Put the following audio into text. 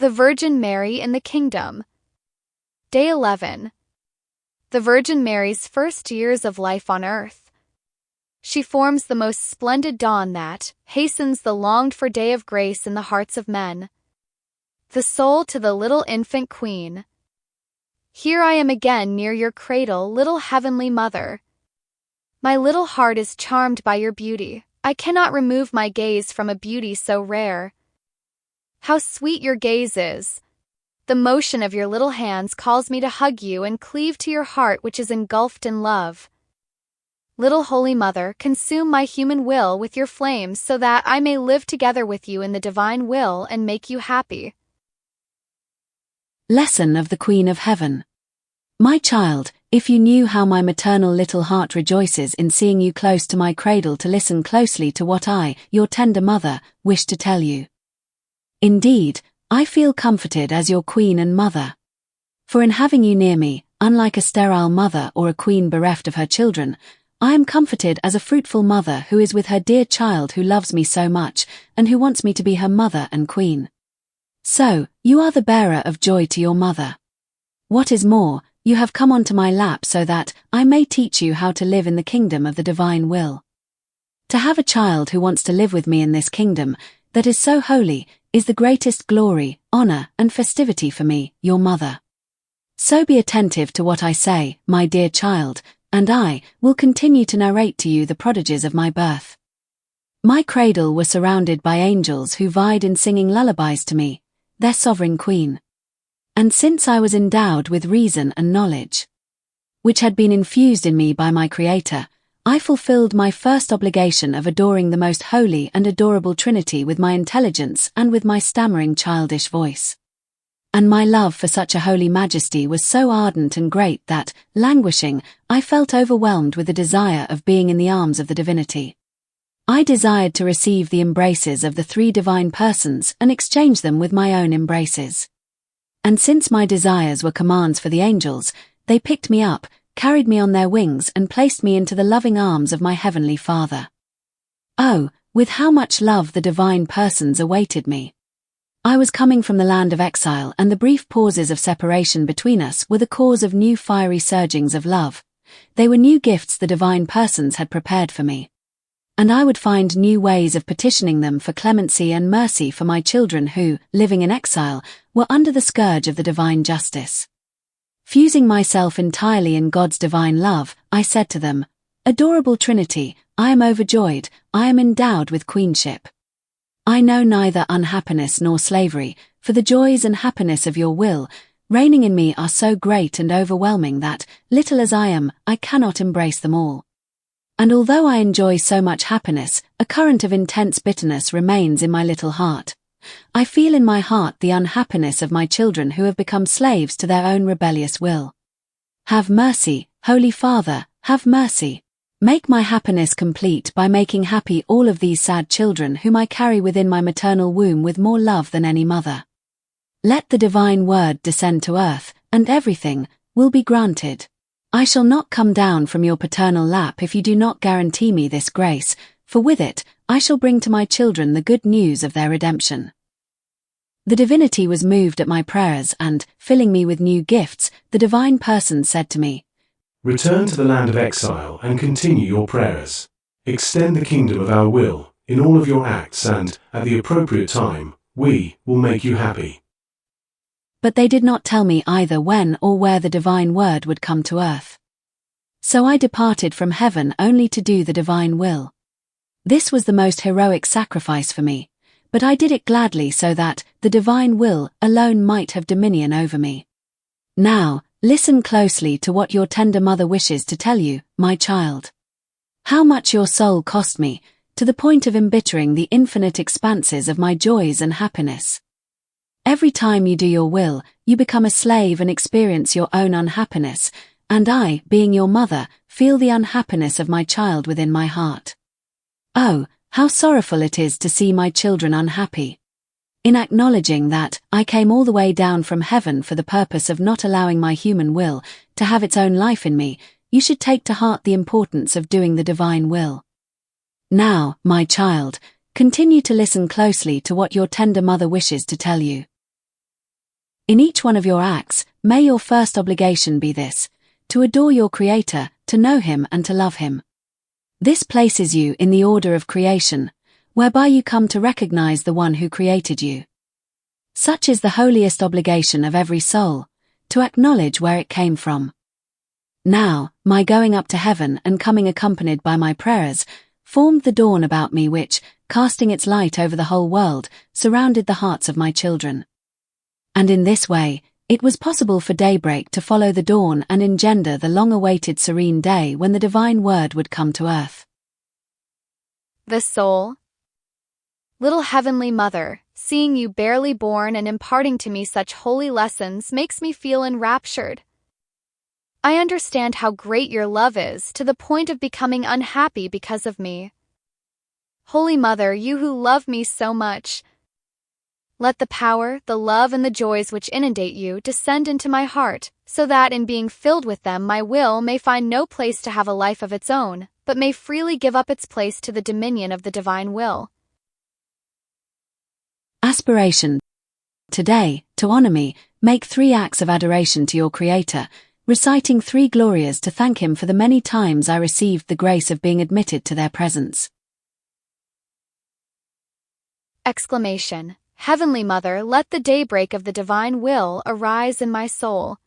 The Virgin Mary in the Kingdom. Day 11. The Virgin Mary's first years of life on earth. She forms the most splendid dawn that hastens the longed-for day of grace in the hearts of men. The soul to the little infant queen. Here I am again near your cradle, little heavenly mother. My little heart is charmed by your beauty. I cannot remove my gaze from a beauty so rare. How sweet your gaze is! The motion of your little hands calls me to hug you and cleave to your heart which is engulfed in love. Little Holy Mother, consume my human will with your flames so that I may live together with you in the divine will and make you happy. Lesson of the Queen of Heaven. My child, if you knew how my maternal little heart rejoices in seeing you close to my cradle to listen closely to what I, your tender mother, wish to tell you. Indeed, I feel comforted as your queen and mother. For in having you near me, unlike a sterile mother or a queen bereft of her children, I am comforted as a fruitful mother who is with her dear child who loves me so much and who wants me to be her mother and queen. So, you are the bearer of joy to your mother. What is more, you have come onto my lap so that I may teach you how to live in the kingdom of the divine will. To have a child who wants to live with me in this kingdom, that is so holy, is the greatest glory, honor, and festivity for me, your mother. So be attentive to what I say, my dear child, and I will continue to narrate to you the prodigies of my birth. My cradle was surrounded by angels who vied in singing lullabies to me, their sovereign queen. And since I was endowed with reason and knowledge, which had been infused in me by my Creator, I fulfilled my first obligation of adoring the most holy and adorable Trinity with my intelligence and with my stammering childish voice. And my love for such a holy majesty was so ardent and great that, languishing, I felt overwhelmed with the desire of being in the arms of the divinity. I desired to receive the embraces of the three divine persons and exchange them with my own embraces. And since my desires were commands for the angels, they picked me up, carried me on their wings and placed me into the loving arms of my heavenly Father. Oh, with how much love the divine persons awaited me. I was coming from the land of exile, and the brief pauses of separation between us were the cause of new fiery surgings of love. They were new gifts the divine persons had prepared for me. And I would find new ways of petitioning them for clemency and mercy for my children who, living in exile, were under the scourge of the divine justice. Fusing myself entirely in God's divine love, I said to them, Adorable Trinity, I am overjoyed, I am endowed with queenship. I know neither unhappiness nor slavery, for the joys and happiness of your will, reigning in me are so great and overwhelming that, little as I am, I cannot embrace them all. And although I enjoy so much happiness, a current of intense bitterness remains in my little heart. I feel in my heart the unhappiness of my children who have become slaves to their own rebellious will. Have mercy, Holy Father, have mercy. Make my happiness complete by making happy all of these sad children whom I carry within my maternal womb with more love than any mother. Let the divine word descend to earth, and everything will be granted. I shall not come down from your paternal lap if you do not guarantee me this grace, for with it, I shall bring to my children the good news of their redemption. The divinity was moved at my prayers and, filling me with new gifts, the divine person said to me, Return to the land of exile and continue your prayers. Extend the kingdom of our will in all of your acts and, at the appropriate time, we will make you happy. But they did not tell me either when or where the divine word would come to earth. So I departed from heaven only to do the divine will. This was the most heroic sacrifice for me, but I did it gladly so that the divine will alone might have dominion over me. Now, listen closely to what your tender mother wishes to tell you, my child. How much your soul cost me, to the point of embittering the infinite expanses of my joys and happiness. Every time you do your will, you become a slave and experience your own unhappiness, and I, being your mother, feel the unhappiness of my child within my heart. Oh, how sorrowful it is to see my children unhappy. In acknowledging that I came all the way down from heaven for the purpose of not allowing my human will to have its own life in me, you should take to heart the importance of doing the divine will. Now, my child, continue to listen closely to what your tender mother wishes to tell you. In each one of your acts, may your first obligation be this: to adore your Creator, to know Him and to love Him. This places you in the order of creation, whereby you come to recognize the one who created you. Such is the holiest obligation of every soul, to acknowledge where it came from. Now, my going up to heaven and coming accompanied by my prayers, formed the dawn about me which, casting its light over the whole world, surrounded the hearts of my children. And in this way, it was possible for daybreak to follow the dawn and engender the long-awaited serene day when the divine word would come to earth. The soul. Little Heavenly Mother, seeing you barely born and imparting to me such holy lessons makes me feel enraptured. I understand how great your love is, to the point of becoming unhappy because of me. Holy Mother, you who love me so much, let the power, the love, and the joys which inundate you descend into my heart, so that in being filled with them my will may find no place to have a life of its own, but may freely give up its place to the dominion of the divine will. Aspiration. Today, to honor me, make 3 acts of adoration to your Creator, reciting 3 glorias to thank Him for the many times I received the grace of being admitted to their presence. Exclamation. Heavenly Mother, let the daybreak of the divine will arise in my soul.